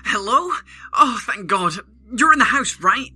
Hello? Oh, thank God. You're in the house, right?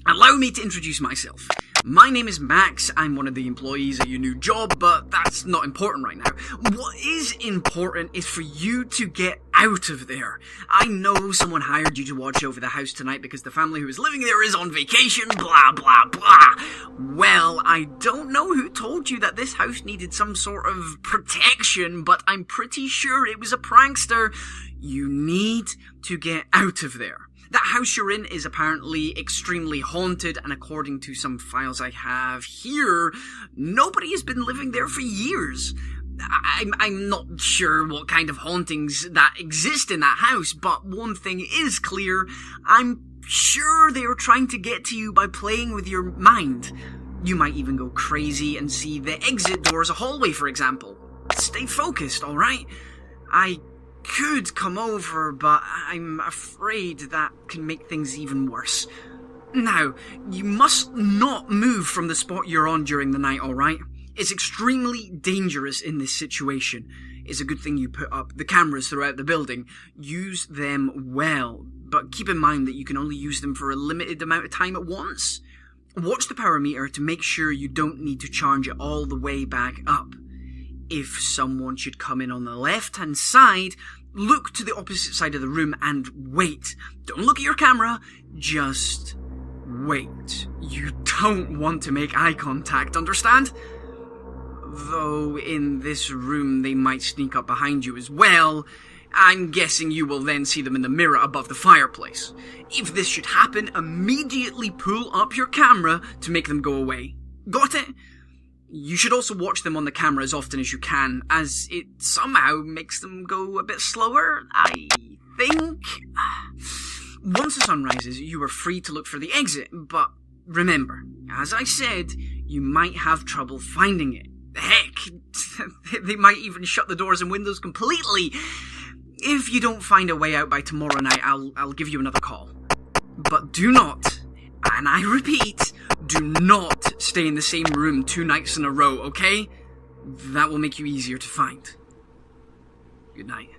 Allow me to introduce myself. My name is Max. I'm one of the employees at your new job, but that's not important right now. What is important is for you to get out of there. I know someone hired you to watch over the house tonight because the family who is living there is on vacation, blah, blah, blah. Well, I don't know who told you that this house needed some sort of protection, but I'm pretty sure it was a prankster. You need to get out of there. That house you're in is apparently extremely haunted, and according to some files I have here, nobody has been living there for years. I'm not sure what kind of hauntings that exist in that house, but one thing is clear. I'm sure they are trying to get to you by playing with your mind. You might even go crazy and see the exit door as a hallway, for example. Stay focused, alright? I could come over, but I'm afraid that can make things even worse. Now, you must not move from the spot you're on during the night, alright? It's extremely dangerous in this situation. It's a good thing you put up the cameras throughout the building. Use them well, but keep in mind that you can only use them for a limited amount of time at once. Watch the power meter to make sure you don't need to charge it all the way back up. If someone should come in on the left-hand side, look to the opposite side of the room and wait. Don't look at your camera, just wait. You don't want to make eye contact, understand? Though in this room they might sneak up behind you as well. I'm guessing you will then see them in the mirror above the fireplace. If this should happen, immediately pull up your camera to make them go away. Got it? You should also watch them on the camera as often as you can, as it somehow makes them go a bit slower, I think. Once the sun rises, you are free to look for the exit, but remember, as I said, you might have trouble finding it. Heck, they might even shut the doors and windows completely. If you don't find a way out by tomorrow night, I'll give you another call. But do not, and I repeat, do not stay in the same room 2 nights in a row, okay? That will make you easier to find. Good night.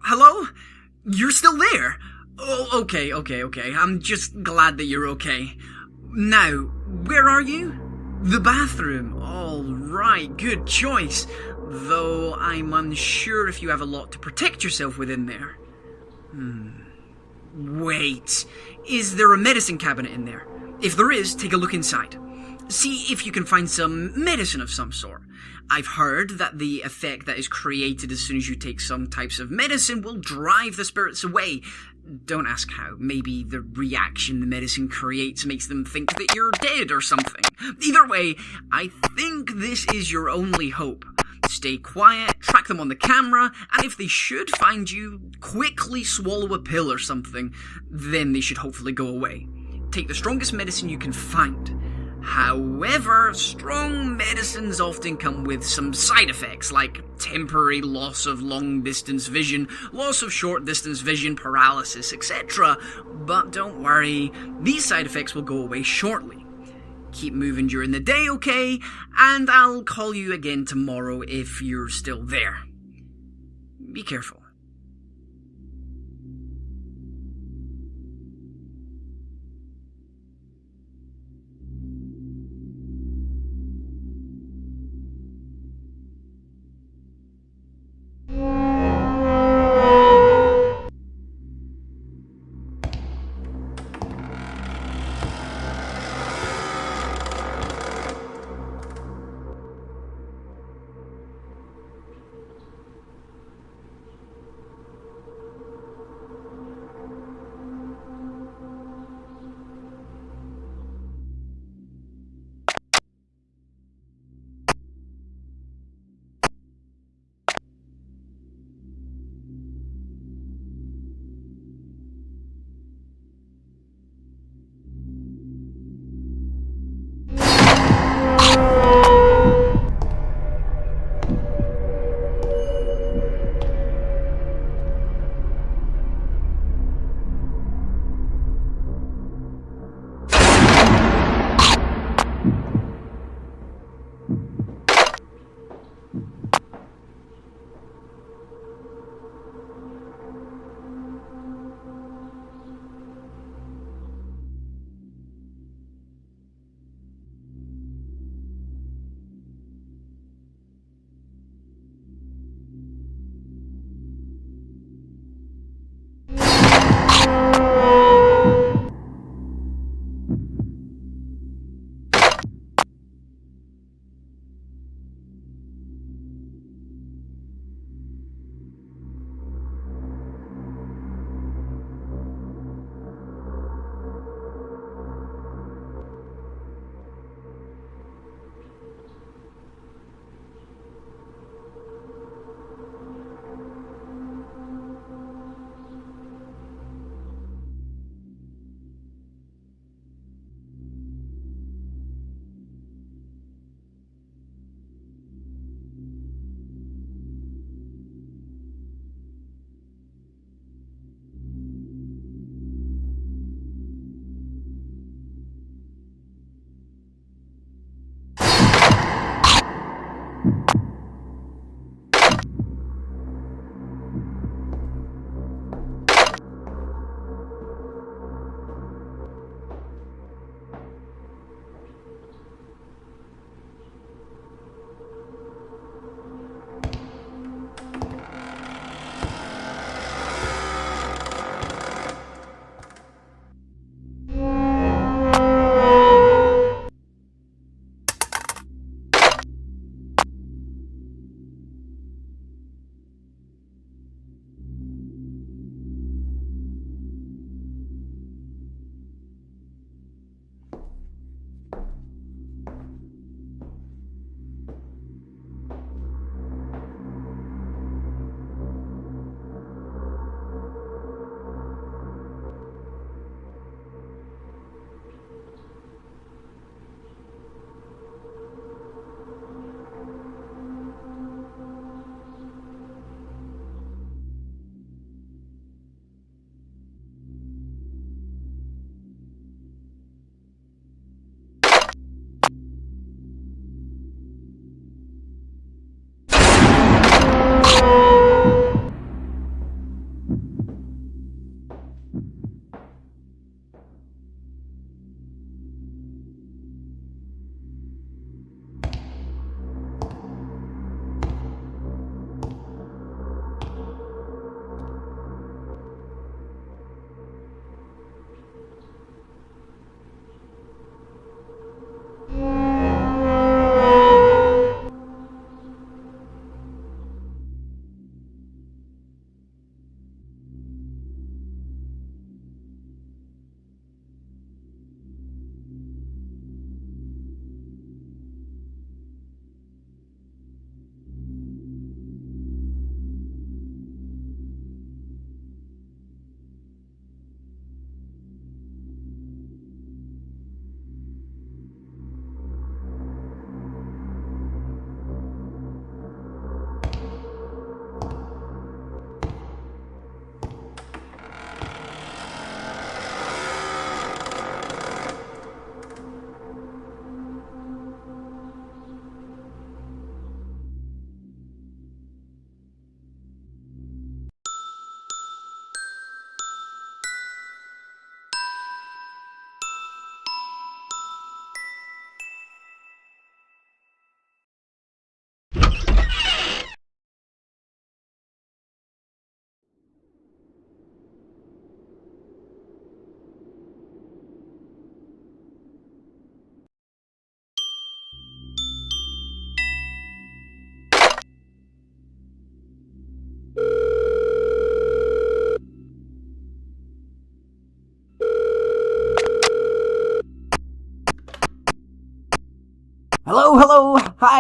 Hello? You're still there? Oh, okay. I'm just glad that you're okay. Now, where are you? The bathroom. All right, good choice. Though I'm unsure if you have a lot to protect yourself within there. Wait, is there a medicine cabinet in there? If there is, take a look inside. See if you can find some medicine of some sort. I've heard that the effect that is created as soon as you take some types of medicine will drive the spirits away. Don't ask how. Maybe the reaction the medicine creates makes them think that you're dead or something. Either way, I think this is your only hope. Stay quiet, track them on the camera, and if they should find you, quickly swallow a pill or something. Then they should hopefully go away. Take the strongest medicine you can find. However, strong medicines often come with some side effects, like temporary loss of long-distance vision, loss of short-distance vision, paralysis, etc. But don't worry, these side effects will go away shortly. Keep moving during the day, okay? And I'll call you again tomorrow if you're still there. Be careful.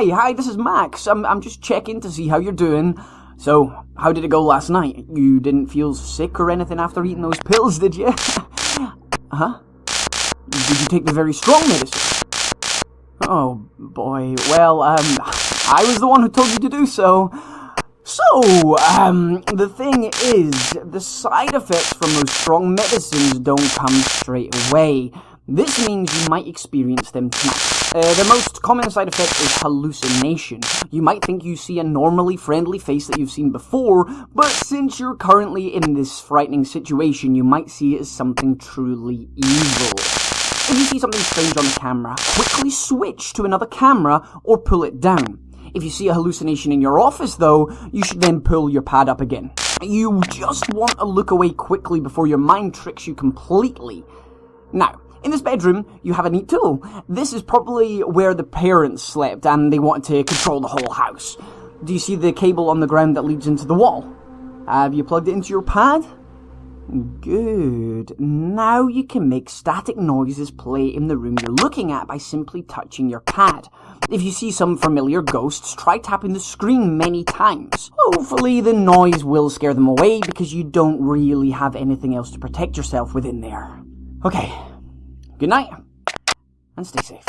Hi, this is Max. I'm just checking to see how you're doing. So, how did it go last night? You didn't feel sick or anything after eating those pills, did you? Huh? Did you take the very strong medicine? Oh, boy. Well, I was the one who told you to do so. So, the thing is, the side effects from those strong medicines don't come straight away. This means you might experience them tonight. The most common side effect is hallucination. You might think you see a normally friendly face that you've seen before, but since you're currently in this frightening situation, you might see it as something truly evil. If you see something strange on the camera, quickly switch to another camera or pull it down. If you see a hallucination in your office, though, you should then pull your pad up again. You just want to look away quickly before your mind tricks you completely. Now, in this bedroom, you have a neat tool. This is probably where the parents slept and they wanted to control the whole house. Do you see the cable on the ground that leads into the wall? Have you plugged it into your pad? Good. Now you can make static noises play in the room you're looking at by simply touching your pad. If you see some familiar ghosts, try tapping the screen many times. Hopefully the noise will scare them away because you don't really have anything else to protect yourself within there. Okay. Good night, and stay safe.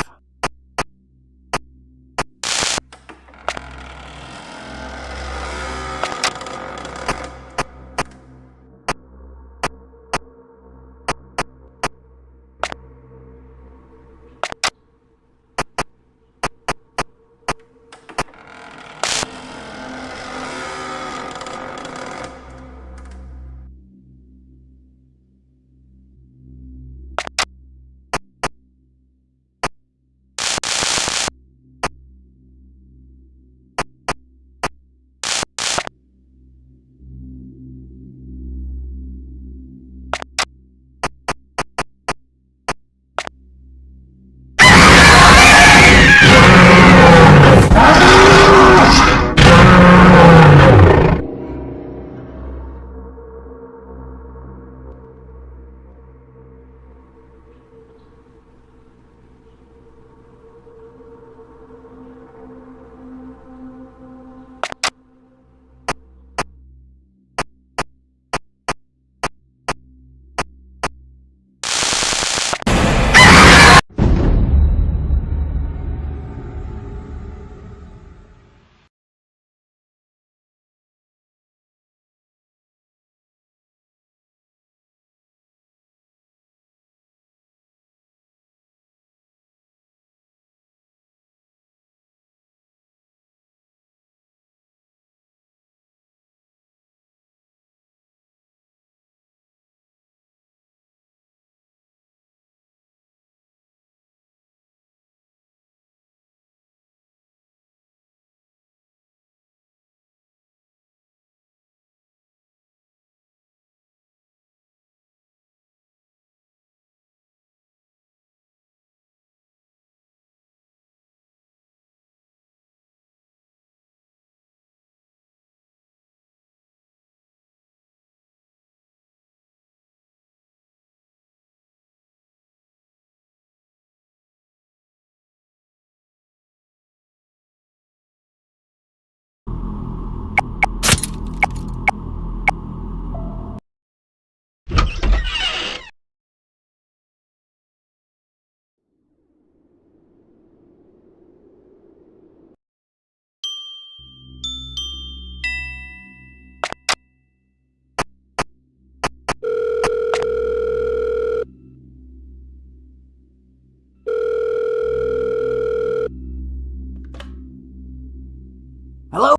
Hello?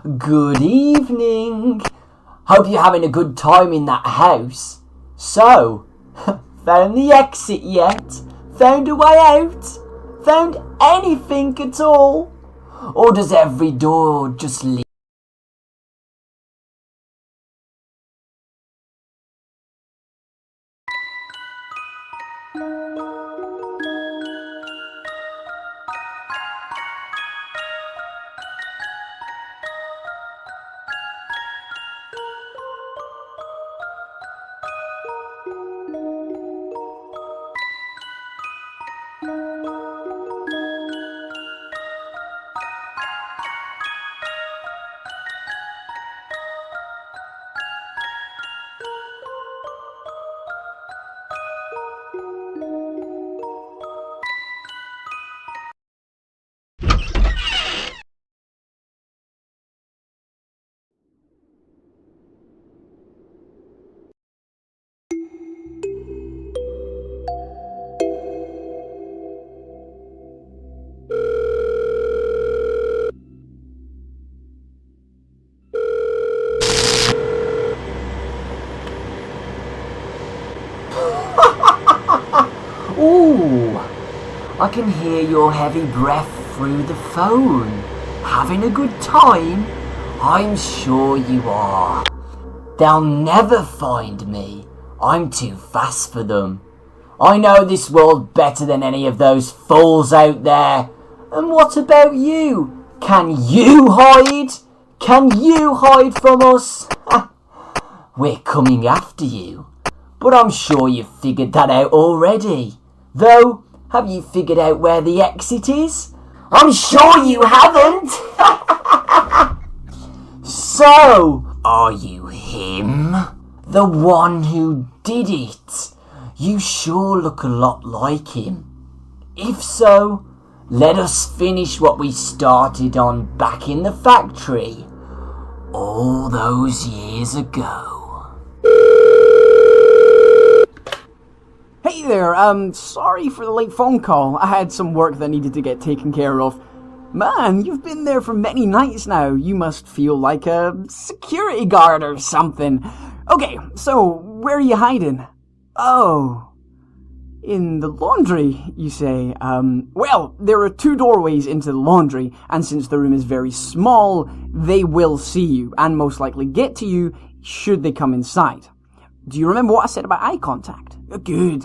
Good evening. Hope you're having a good time in that house. So, found the exit yet? Found a way out? Found anything at all? Or does every door just lead? Ooh, I can hear your heavy breath through the phone. Having a good time? I'm sure you are. They'll never find me. I'm too fast for them. I know this world better than any of those fools out there. And what about you? Can you hide? Can you hide from us? We're coming after you. But I'm sure you've figured that out already. Though, have you figured out where the exit is? I'm sure you haven't! So, are you him? The one who did it? You sure look a lot like him. If so, let us finish what we started on back in the factory all those years ago. Hey there, sorry for the late phone call. I had some work that needed to get taken care of. Man, you've been there for many nights now. You must feel like a security guard or something. Okay, so where are you hiding? Oh, in the laundry, you say. Well, there are 2 doorways into the laundry, and since the room is very small, they will see you, and most likely get to you should they come inside. Do you remember what I said about eye contact? Good.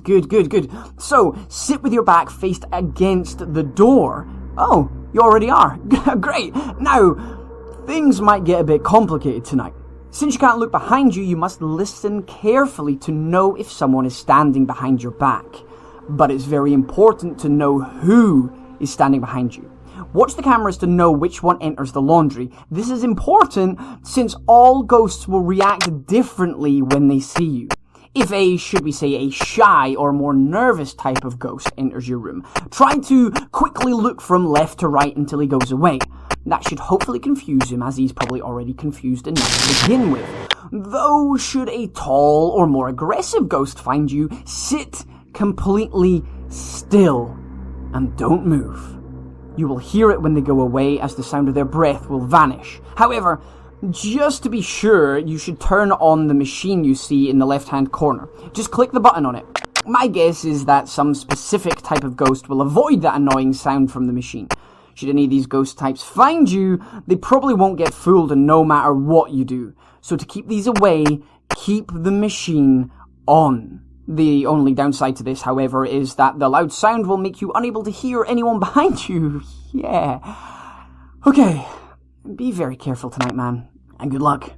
So, sit with your back faced against the door. Oh, you already are. Great. Now, things might get a bit complicated tonight. Since you can't look behind you, you must listen carefully to know if someone is standing behind your back. But it's very important to know who is standing behind you. Watch the cameras to know which one enters the laundry. This is important since all ghosts will react differently when they see you. If should we say, a shy or more nervous type of ghost enters your room, try to quickly look from left to right until he goes away. That should hopefully confuse him, as he's probably already confused enough to begin with. Though, should a tall or more aggressive ghost find you, sit completely still and don't move. You will hear it when they go away, as the sound of their breath will vanish. However, just to be sure, you should turn on the machine you see in the left-hand corner. Just click the button on it. My guess is that some specific type of ghost will avoid that annoying sound from the machine. Should any of these ghost types find you, they probably won't get fooled no matter what you do. So to keep these away, keep the machine on. The only downside to this, however, is that the loud sound will make you unable to hear anyone behind you. Yeah. Okay. Be very careful tonight, man. And good luck.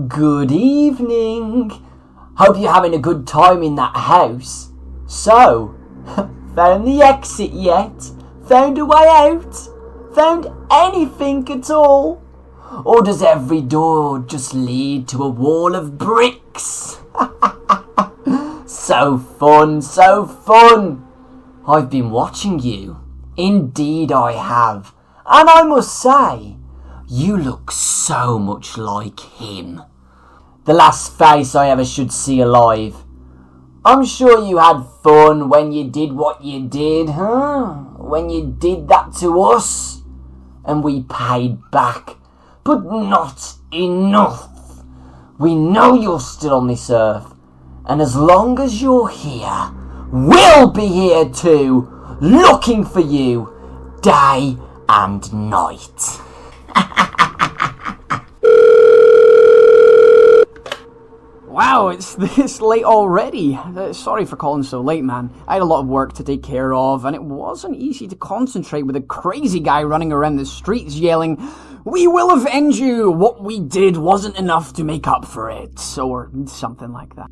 Good evening. Hope you're having a good time in that house. So, found the exit yet? Found a way out? Found anything at all? Or does every door just lead to a wall of bricks? So fun, so fun. I've been watching you. Indeed I have. And I must say, you look so much like him. The last face I ever should see alive. I'm sure you had fun when you did what you did, huh? When you did that to us. And we paid back. But not enough. We know you're still on this earth. And as long as you're here, we'll be here too, looking for you, day and night. Wow, it's this late already. Sorry for calling so late, man. I had a lot of work to take care of, and it wasn't easy to concentrate with a crazy guy running around the streets yelling, "We will avenge you! What we did wasn't enough to make up for it," or something like that.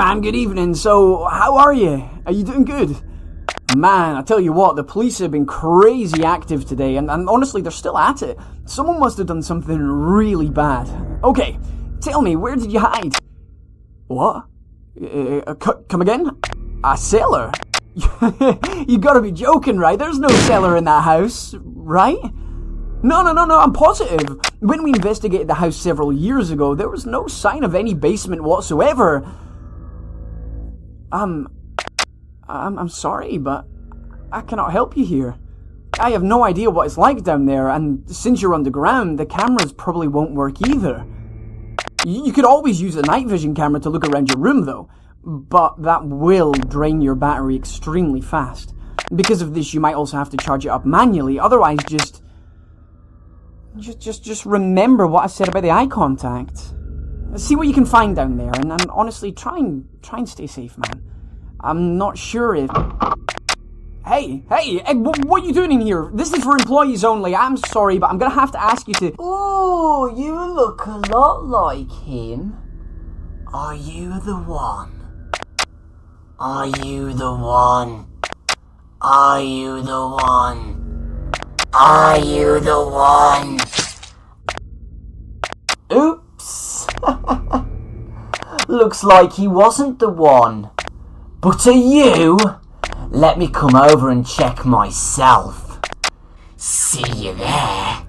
man, good evening. So, how are you? Are you doing good? Man, I tell you what, the police have been crazy active today, and honestly, they're still at it. Someone must have done something really bad. Okay, tell me, where did you hide? What? Come again? A cellar? You gotta be joking, right? There's no cellar in that house, right? No, I'm positive. When we investigated the house several years ago, there was no sign of any basement whatsoever. I'm sorry, but I cannot help you here. I have no idea what it's like down there, and since you're underground, the cameras probably won't work either. You could always use a night vision camera to look around your room, though, but that will drain your battery extremely fast. Because of this, you might also have to charge it up manually. Otherwise, just remember what I said about the eye contact. See what you can find down there, and honestly, try and stay safe, man. I'm not sure if... Hey, what are you doing in here? This is for employees only. I'm sorry, but I'm gonna have to ask you to... Oh, you look a lot like him. Are you the one? Are you the one? Are you the one? Are you the one? Oops. Looks like he wasn't the one. But are you? Let me come over and check myself. See you there.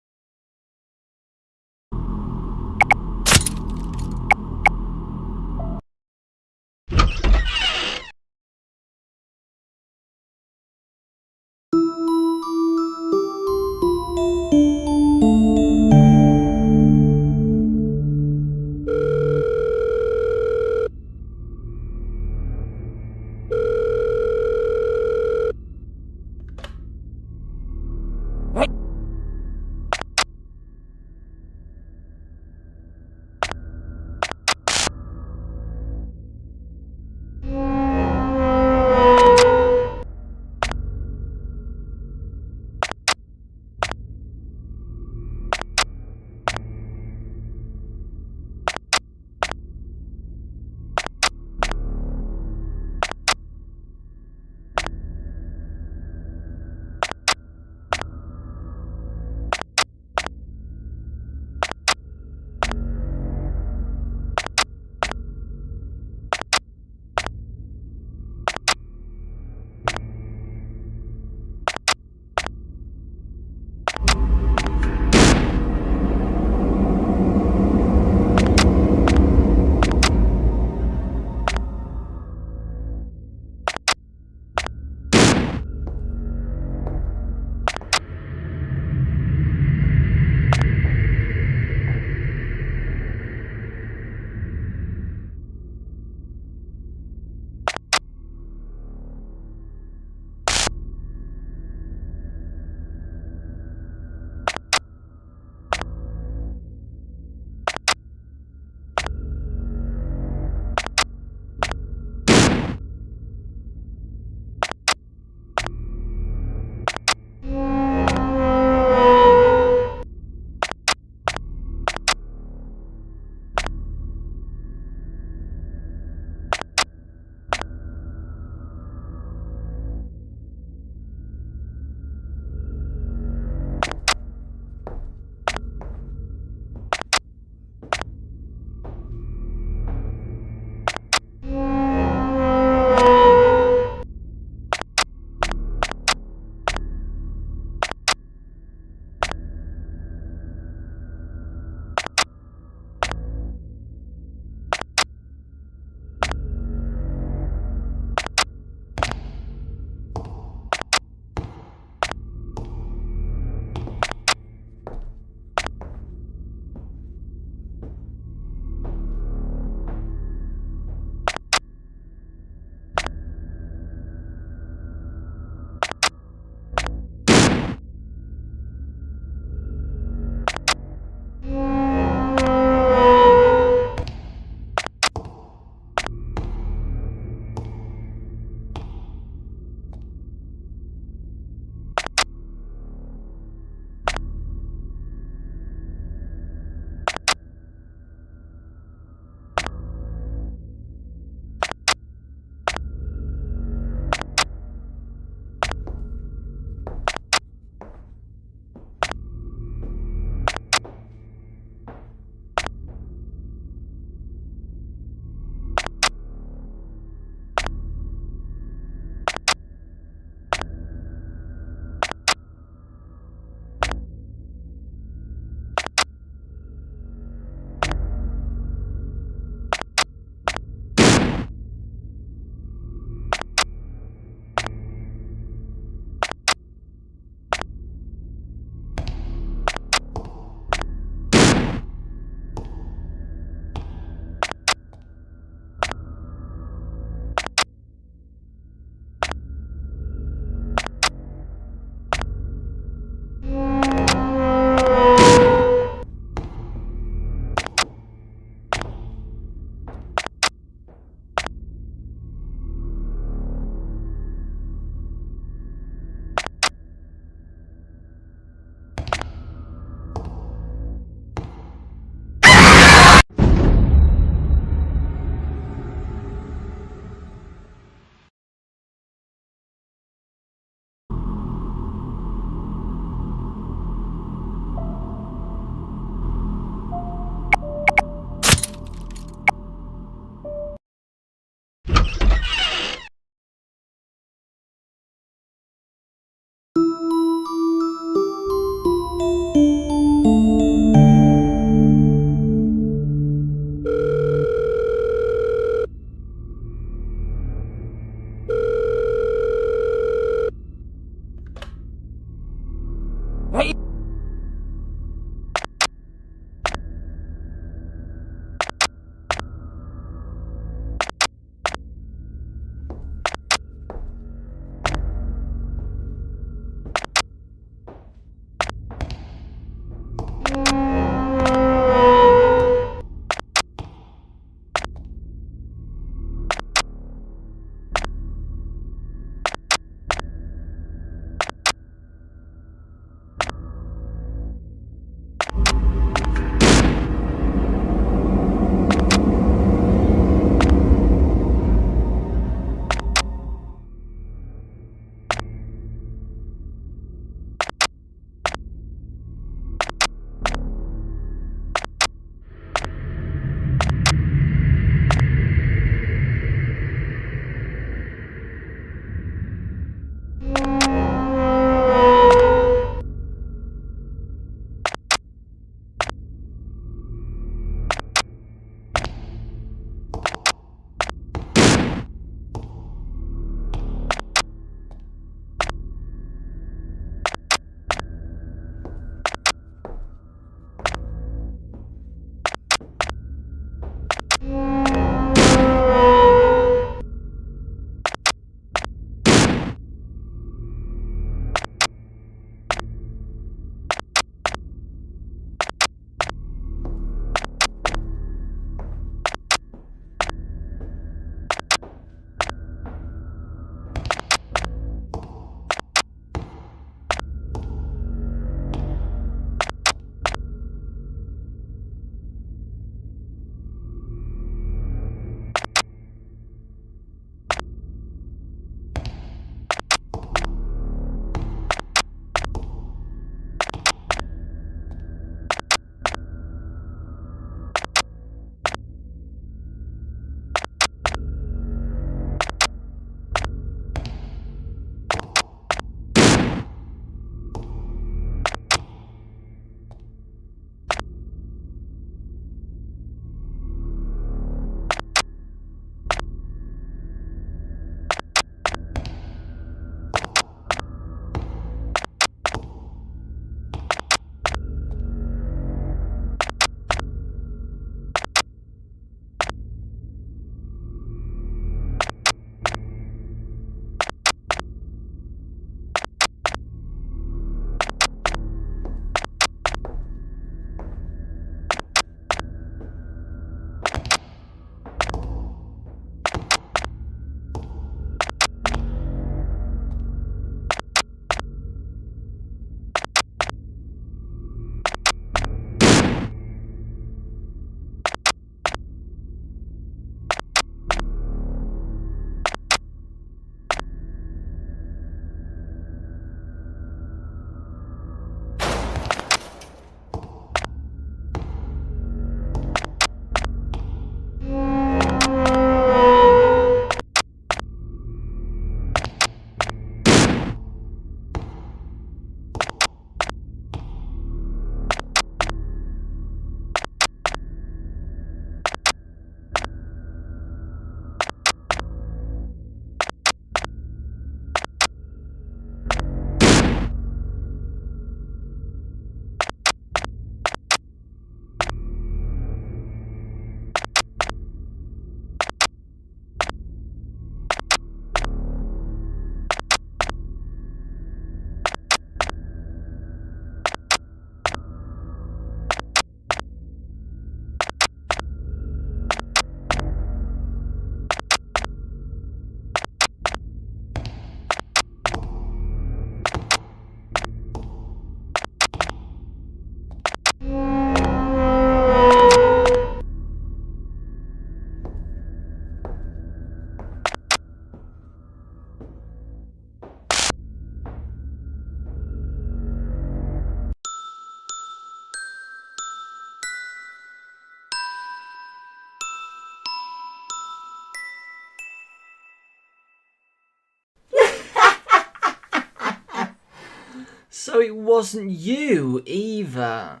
So it wasn't you either.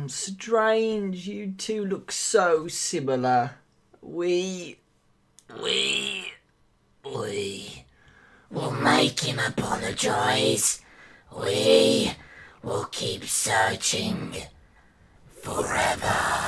Strange, you two look so similar. We will make him apologise. We will keep searching forever.